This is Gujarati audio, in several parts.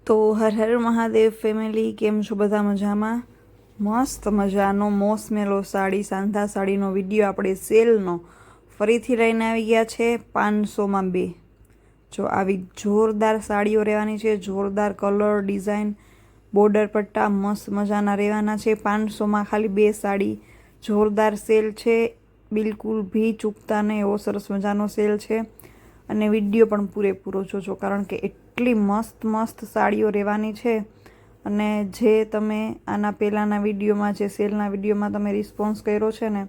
તો હર હર મહાદેવ ફેમિલી, કેમ છો બધા? મજામાં? મસ્ત મજાનો મોસમેલો સાડી, સાંધા સાડીનો વિડીયો આપણે સેલનો ફરીથી લઈને આવી ગયા છે 500માં 2। જો આવી જોરદાર સાડીઓ રહેવાની છે, જોરદાર કલર ડિઝાઇન બોર્ડર પટ્ટા મસ્ત મજાના રહેવાના છે। 500માં ખાલી 2 સાડી, જોરદાર સેલ છે, બિલકુલ ભી ચૂકતા નહીં એવો સરસ મજાનો સેલ છે। અને વિડીયો પણ પૂરેપૂરો જોજો, કારણ કે એટલી મસ્ત મસ્ત સાડીઓ રહેવાની છે। અને જે તમે આના પહેલાંના વિડીયોમાં, જે સેલના વિડીયોમાં તમે રિસ્પોન્સ કર્યો છે ને,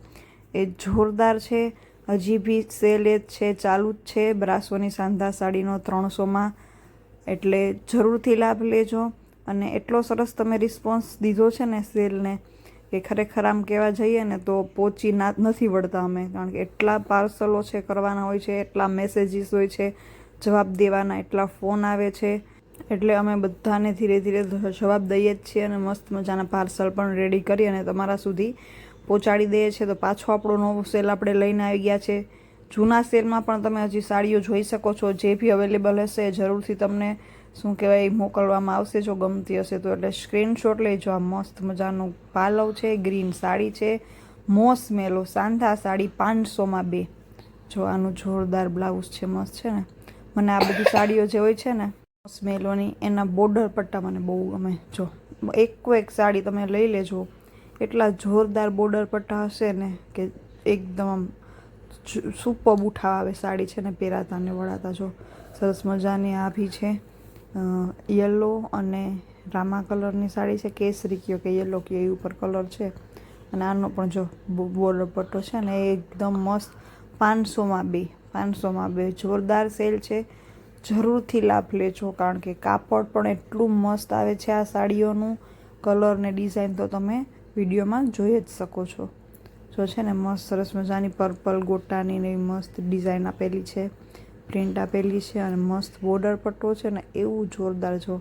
એ જોરદાર છે। હજી બી સેલ એ જ છે, ચાલુ જ છે, બ્રાસોની સાંધા સાડીનો 300માં। એટલે જરૂરથી લાભ લેજો। અને એટલો સરસ તમે રિસ્પોન્સ દીધો છે ને સેલને, કે ખરેખર આમ કહેવા જઈએ ને તો પહોંચી નથી વળતા અમે, કારણ કે એટલા પાર્સલો છે કરવાના હોય છે, એટલા મેસેજીસ હોય છે જવાબ દેવાના, એટલા ફોન આવે છે, એટલે અમે બધાને ધીરે ધીરે જવાબ દઈએ જ છીએ અને મસ્ત મજાના પાર્સલ પણ રેડી કરી અને તમારા સુધી પહોંચાડી દઈએ છીએ। તો પાછો આપણો નવો સેલ આપણે લઈને આવી ગયા છે। જૂના સેલમાં પણ તમે હજી સાડીઓ જોઈ શકો છો, જે બી અવેલેબલ હશે જરૂરથી તમને શું કહેવાય મોકલવામાં આવશે જો ગમતી હશે તો। એટલે સ્ક્રીનશોટ લેજો। આ મસ્ત મજાનું પાલવ છે, ગ્રીન સાડી છે, મોસમેલો સાંધા સાડી 500માં 2। જો આનું જોરદાર બ્લાઉઝ છે, મસ્ત છે ને। મને આ બધી સાડીઓ જે હોય છે ને મોસમેલોની, એના બોર્ડર પટ્ટા મને બહુ ગમે। જો એક સાડી તમે લઈ લેજો, એટલા જોરદાર બોર્ડર પટ્ટા હશે ને કે એકદમ આમ સુપર ઉઠાવ આવે સાડી છે ને પહેરાતા ને વળાતા। જો સરસ મજાની આ ભી છે, યલો અને રામા કલરની સાડી છે, કેસરી કયો કે યલો કયો એ ઉપર કલર છે। અને આનો પણ જો બોર્ડર પટ્ટો છે ને એકદમ મસ્ત। 500માં 2, 500માં 2 જોરદાર સેલ છે। જરૂરથી લાભ લેજો, કારણ કે કાપડ પણ એટલું મસ્ત આવે છે આ સાડીઓનું, કલર ને ડિઝાઇન તો તમે વિડીયોમાં જોઈ જ શકો છો। જો છે ને મસ્ત સરસ મજાની પર્પલ ગોટાની ને મસ્ત ડિઝાઇન આપેલી છે, પ્રિન્ટ આપેલી છે, અને મસ્ત બોર્ડર પટ્ટો છે ને એવું જોરદાર જો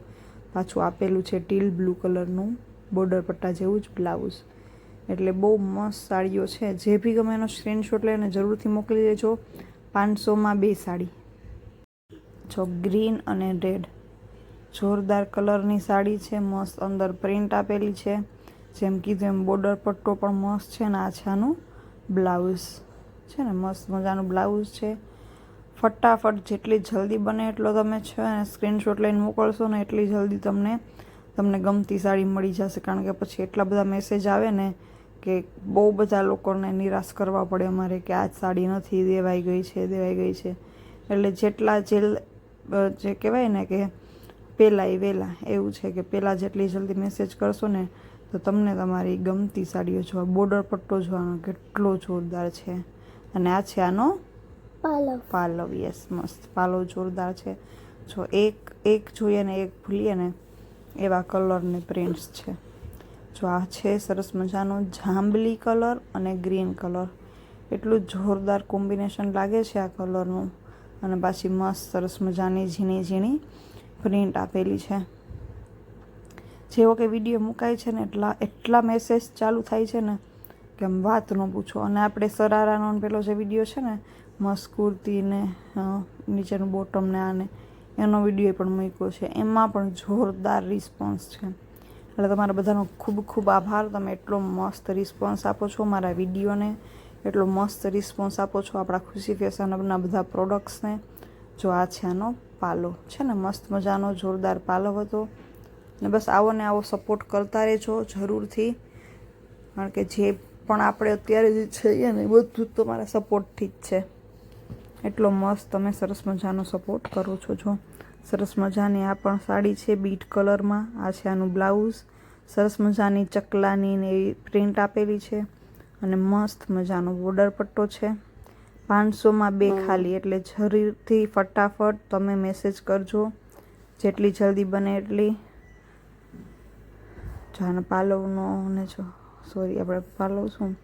પાછું આપેલું છે ટીલ બ્લુ કલરનું બોર્ડર પટ્ટા જેવું જ બ્લાઉઝ। એટલે બહુ મસ્ત સાડીઓ છે। જે બી ગમે એનો સ્ક્રીનશોટ લઈને જરૂરથી મોકલી દેજો। 500માં 2 સાડી। જો ગ્રીન અને રેડ જોરદાર કલરની સાડી છે, મસ્ત અંદર પ્રિન્ટ આપેલી છે, જેમ કીધું એમ બોર્ડર પટ્ટો પણ મસ્ત છે ને આ છે આનું બ્લાઉઝ છે ને મસ્ત મજાનું બ્લાઉઝ છે। ફટાફટ જેટલી જલ્દી બને એટલો તમે છે ને સ્ક્રીનશોટ લઈને મોકલશો ને એટલી જલ્દી તમને ગમતી સાડી મળી જશે। કારણ કે પછી એટલા બધા મેસેજ આવે ને કે બહુ બધા લોકોને નિરાશ કરવા પડે અમારે કે આ સાડી નથી, દેવાઈ ગઈ છે। એટલે જેટલા જે કહેવાય ને કે પહેલાં વહેલા એવું છે કે પહેલાં જેટલી જલ્દી મેસેજ કરશો ને તો તમને તમારી ગમતી સાડીઓ જોવા, બોર્ડર પટ્ટો જોવાનો કેટલો જોરદાર છે। અને આ છે આનો પાલવ। યસ, મસ્ત પાલવ જોરદાર છે। જો એક જોઈએ ને એક ભૂલીએ ને એવા કલર ને પ્રિન્ટ્સ છે। જો આ છે સરસ મજાનો જાંબલી કલર અને ગ્રીન કલર, એટલું જોરદાર કોમ્બિનેશન લાગે છે આ કલરનું। અને પાછી મસ્ત સરસ મજાની ઝીણી ઝીણી પ્રિન્ટ આપેલી છે। જેવો કે વિડીયો મુકાય છે ને એટલા મેસેજ ચાલુ થાય છે ને કે આમ વાત ન પૂછો। અને આપણે સરારાનો પેલો જે વિડીયો છે ને મસ્ત કુર્તી ને નીચેનું બોટમ ને આને એનો વિડીયો પણ મૂક્યો છે, એમાં પણ જોરદાર રિસ્પોન્સ છે। એટલે તમારા બધાનો ખૂબ ખૂબ આભાર। તમે એટલો મસ્ત રિસ્પોન્સ આપો છો મારા વિડીયોને, એટલો મસ્ત રિસ્પોન્સ આપો છો આપણા ખુશી ફેશનના બધા પ્રોડક્ટ્સને। જો આ છે આનો પાલો છે ને મસ્ત મજાનો જોરદાર પાલો હતો। ને બસ આવો ને આવો સપોર્ટ કરતા રહેજો જરૂરથી, કારણ કે જે પણ આપણે અત્યારે જે છીએ ને એ બધું તમારા સપોર્ટથી જ છે। એટલો મસ્ત તમે સરસ મજાનો સપોર્ટ કરો છો। જો સરસ મજાની આ પણ સાડી છે બીટ કલરમાં, આ છે આનું બ્લાઉઝ, સરસ મજાની ચકલાની ને એવી પ્રિન્ટ આપેલી છે, અને મસ્ત મજાનો બોર્ડર પટ્ટો છે। 500માં 2 ખાલી, એટલે જરૂરથી ફટાફટ તમે મેસેજ કરજો જેટલી જલ્દી બને એટલી। જો આનો પાલવનો ને જો સોરી આપણે પાલવ શું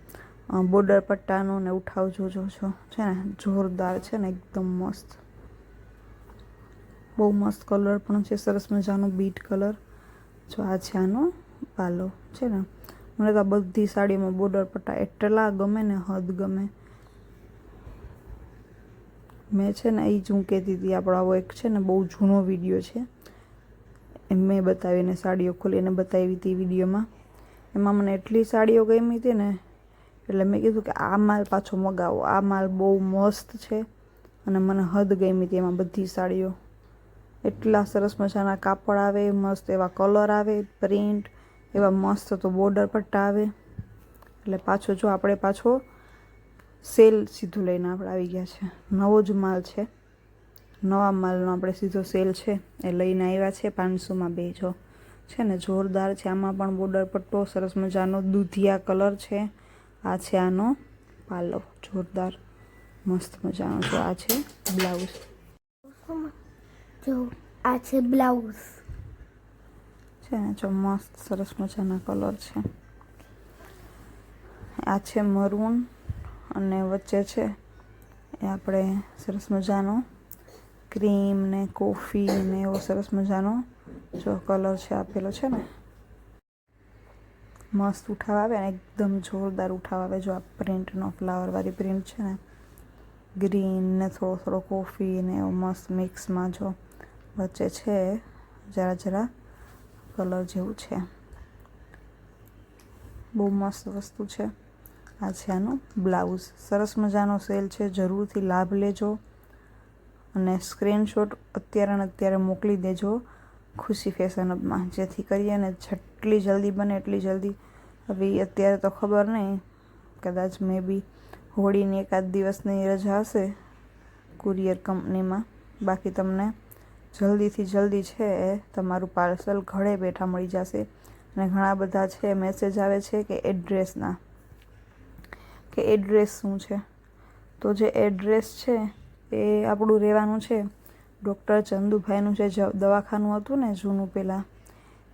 બોર્ડર પટ્ટાનો ને ઉઠાવ જોજો છો છે ને જોરદાર છે ને એકદમ મસ્ત, બહુ મસ્ત કલર પણ છે, સરસ મજાનો બીટ કલર। જો આ છે આનો પાલો છે ને। મને તો આ બધી સાડીમાં બોર્ડર પટ્ટા એટલા ગમે ને હદ ગમે। મેં છે ને એ જ હું કહેતી હતી, આપણો આવો એક છે ને બહુ જૂનો વિડીયો છે, મેં બતાવીને સાડીઓ ખોલીને બતાવી હતી વિડીયોમાં. એમાં મને એટલી સાડીઓ ગમી હતી ને, એટલે મેં કીધું કે આ માલ પાછો મગાવો. આ માલ બહુ મસ્ત છે અને મને હદ ગમી હતી એમાં બધી સાડીઓ. એટલા સરસ મજાના કાપડ આવે, મસ્ત એવા કલર આવે, પ્રિન્ટ એવા મસ્ત, તો બોર્ડર પટ્ટા આવે. એટલે પાછો જો આપણે પાછો સેલ સીધું લઈને આપણે આવી ગયા છે. નવો જ માલ છે, નવા માલનો આપણે સીધો સેલ છે એ લઈને આવ્યા છે. 500માં 2 જો છે ને, જોરદાર છે. આમાં પણ બોર્ડર પટ્ટો સરસ મજાનો દૂધિયા કલર છે. આ છે આનો પાલો, જોરદાર મસ્ત મજાનો. જો આ છે બ્લાઉઝ, જો આ છે બ્લાઉઝ છે ને, જો મસ્ત સરસ મજાના કલર છે. આ છે મરૂન અને વચ્ચે છે એ આપણે સરસ મજાનો ક્રીમ ને કોફી ને એવો સરસ મજાનો જો કલર છે આપેલો છે ને, મસ્ત ઉઠાવ આવે ને, એકદમ જોરદાર ઉઠાવ આવે. જો આ પ્રિન્ટનો ફ્લાવરવાળી પ્રિન્ટ છે ને, ગ્રીન ને થોડો થોડો કોફી ને એવો મસ્ત મિક્સમાં. જો વચ્ચે છે જરા જરા કલર જેવું છે, બહુ મસ્ત વસ્તુ છે. આ છે આનું બ્લાઉઝ. સરસ મજાનો સેલ છે, જરૂરથી લાભ લેજો અને સ્ક્રીનશોટ અત્યારે મોકલી દેજો ખુશી ફેશન હબમાં, જેથી કરીએ ને જેટલી જલ્દી બને એટલી જલ્દી. હવે અત્યારે તો ખબર નહીં, કદાચ મે બી હોળીની એકાદ દિવસની રજા હશે કુરિયર કંપનીમાં. બાકી તમને જલ્દીથી જલ્દી છે એ તમારું પાર્સલ ઘરે બેઠા મળી જશે. અને ઘણા બધા છે મેસેજ આવે છે કે એડ્રેસના, કે એડ્રેસ શું છે. તો જે એડ્રેસ છે એ આપણું રહેવાનું છે ડૉક્ટર ચંદુભાઈનું જે દવાખાનું હતું ને જૂનું પહેલાં,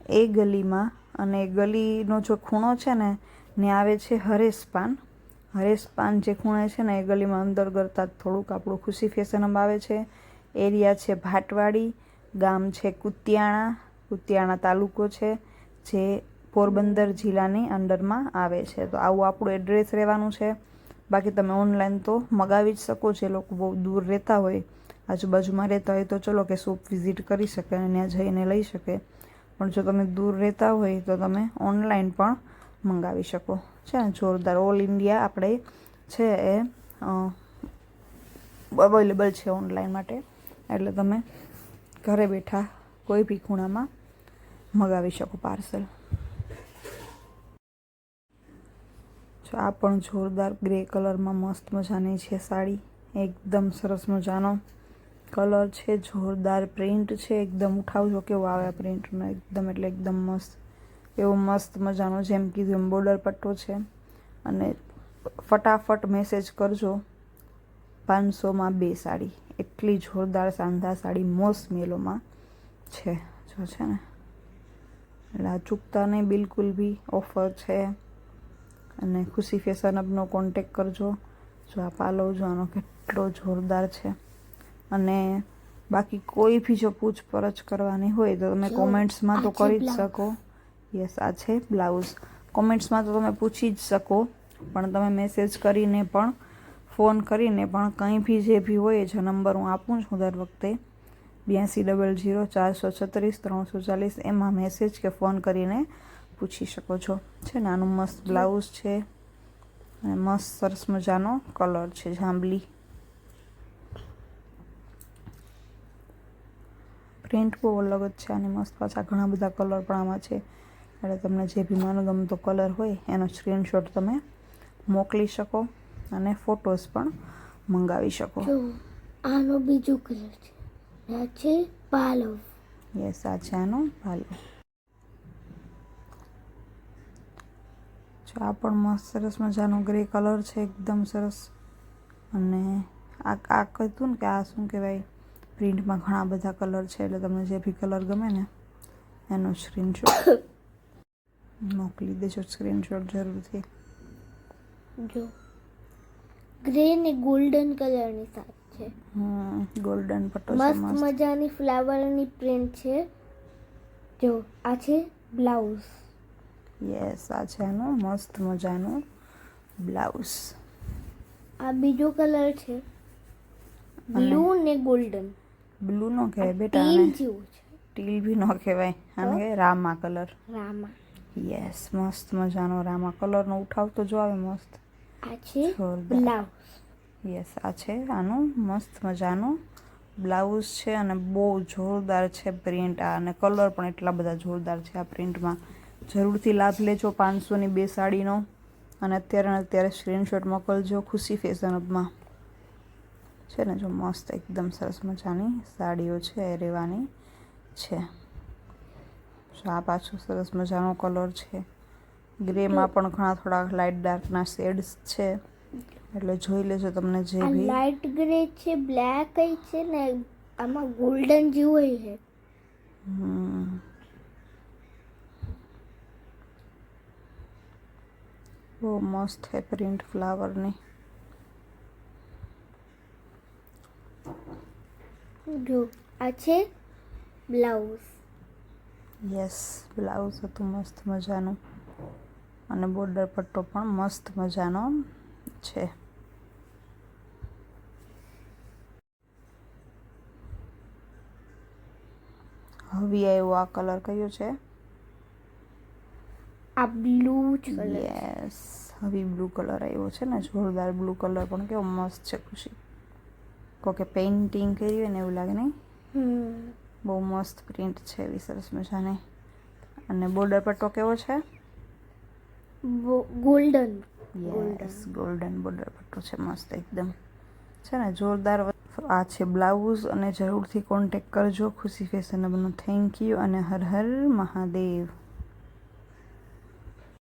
એ ગલીમાં. અને ગલીનો જો ખૂણો છે ને ને આવે છે હરેશપાન. હરેશપાન જે ખૂણે છે ને એ ગલીમાં અંદર કરતાં થોડુંક આપણું ખુશી ફેશન હબ આવે છે. એરિયા છે ભાટવાડી, ગામ છે કુતિયાણા. કુતિયાણા તાલુકો છે જે પોરબંદર જિલ્લાની અંડરમાં આવે છે. તો આવું આપણું એડ્રેસ રહેવાનું છે. બાકી તમે ઓનલાઈન તો મગાવી જ શકો. જે લોકો બહુ દૂર રહેતા હોય, આજુબાજુમાં રહેતા હોય, તો ચલો કે શોપ વિઝિટ કરી શકે અને ત્યાં જઈને લઈ શકે. પણ જો તમે દૂર રહેતા હોય તો તમે ઓનલાઈન પણ મંગાવી શકો. છે ને, જોરદાર ઓલ ઇન્ડિયા આપણે છે એ અવેલેબલ છે ઓનલાઈન માટે. એટલે તમે ઘરે બેઠા કોઈ બી ખૂણામાં મગાવી શકો પાર્સલ. જો આ પણ જોરદાર ગ્રે કલરમાં મસ્ત મજાની છે સાડી. એકદમ સરસ મજાનો કલર છે, જોરદાર પ્રિન્ટ છે. એકદમ ઉઠાવજો કેવો આવે પ્રિન્ટનો, એકદમ એટલે એકદમ મસ્ત, એવો મસ્ત મજાનો. જેમ કીધું એમ બોર્ડર પટ્ટો છે. અને ફટાફટ મેસેજ કરજો 500માં 2 સાડી. એટલી જોરદાર શાનદાર સાડી મોસમેલોમાં છે. જો છે ને, એટલે આ ચૂકતા નહીં બિલકુલ બી, ઓફર છે. અને ખુશી ફેશન હબનો કોન્ટેક કરજો. જો આ પાલો જો આનો કેટલો જોરદાર છે. અને બાકી કોઈ બી જો પૂછપરછ કરવાની હોય તો તમે કોમેન્ટ્સમાં તો કરી જ શકો. યસ, આ છે બ્લાઉઝ. કોમેન્ટ્સમાં તો તમે પૂછી જ શકો, પણ તમે મેસેજ કરીને પણ, ફોન કરીને પણ, કંઈ બી જે બી હોય, જે નંબર હું આપું છું દર વખતે 8200 436 340, એમાં મેસેજ કે ફોન કરીને પૂછી શકો છો. છે ને, આનું મસ્ત બ્લાઉઝ છે અને મસ્ત સરસ મજાનો કલર છે, જાંબલી. પ્રિન્ટ બહુ અલગ જ છે આની મસ્ત. પાછા ઘણા બધા કલર પણ આમાં છે. એટલે તમને જે બી મનગમતો કલર હોય એનો સ્ક્રીનશોટ તમે મોકલી શકો અને ફોટોસ પણ મંગાવી શકો. આનો બીજો કલર છે, આ છે પાલો. યસ, આ છે આનો પાલો. જો આ પણ મસ્ત સરસ મજાનો ગ્રે કલર છે, એકદમ સરસ. અને આ કહેતું ને કે આ શું કહેવાય, પ્રિન્ટમાં ઘણા બધા કલર છે. એટલે તમને જે બી કલર ગમે ને એનો સ્ક્રીનશોટ મોકલી દેજો, સ્ક્રીનશોટ જરૂરથી. જો ગ્રે ને ગોલ્ડન કલરની સાથે છે. ગોલ્ડન પટ્ટો છે, મસ્ત મજાની ફ્લાવરની પ્રિન્ટ છે. જો આ છે બ્લાઉઝ. યસ, આ છે આનો મસ્ત મજાનો બ્લાઉઝ. આ બીજો કલર છે બ્લુ ને ગોલ્ડન. બ્લુ નો કહેવાય બેટા, ટીલ જેવું છે. ટીલ બી ન કહેવાય, આને કહેવાય રામા કલર. રામા. યસ, મસ્ત મજાનો રામા કલરનો ઉઠાવ તો જો આવે મસ્ત. આ છે જોરદાર. બ્લાઉઝ. યસ, આ છે આનું મસ્ત મજાનું બ્લાઉઝ છે અને બહુ જોરદાર છે પ્રિન્ટ. આ અને કલર પણ એટલા બધા જોરદાર છે આ પ્રિન્ટમાં. જરૂરથી લાભ લેજો 500ની 2 સાડીનો અને અત્યારે સ્ક્રીનશોટ મોકલજો ખુશી ફેશન હબમાં. છે ને જો મસ્ત એકદમ સરસ મજાની સાડીઓ છે એ રહેવાની છે. આ પાછું સરસ મજાનો કલર છે. ગ્રેમાં પણ ઘણા થોડા લાઇટ ડાર્કના શેડ્સ છે, એટલે જોઈ લેજો તમને જે આ બી. લાઇટ ગ્રે છે, બ્લેક છે ને આમાં ગોલ્ડન જેવું છે. બહુ મસ્ત છે પ્રિન્ટ ફ્લાવરની. જો આ છે બ્લાઉઝ. યસ, બ્લાઉઝ હતું મસ્ત મજાનું અને બોર્ડર પટ્ટો પણ મસ્ત મજાનો છે. હવે આવ્યો આ કલર કયો છે? આ બ્લુ કલર. યસ, હવે બ્લુ કલર આવ્યો છે ને, જોરદાર બ્લુ કલર પણ કેવો મસ્ત છે. ખુશી કોકે પેઇન્ટિંગ કરી હોય ને એવું લાગે નહીં? બહુ મસ્ત પ્રિન્ટ છે એવી સરસ મજાની. અને બોર્ડર પટ્ટો કેવો છે? ગોલ્ડન. યસ, ગોલ્ડન બોર્ડર પટ્ટો છે મસ્ત એકદમ. છે ને જોરદાર. આ છે બ્લાઉઝ અને જરૂરથી કોન્ટેક કરજો ખુશી ફેશન હબનો. થેન્ક યુ અને હર હર મહાદેવ.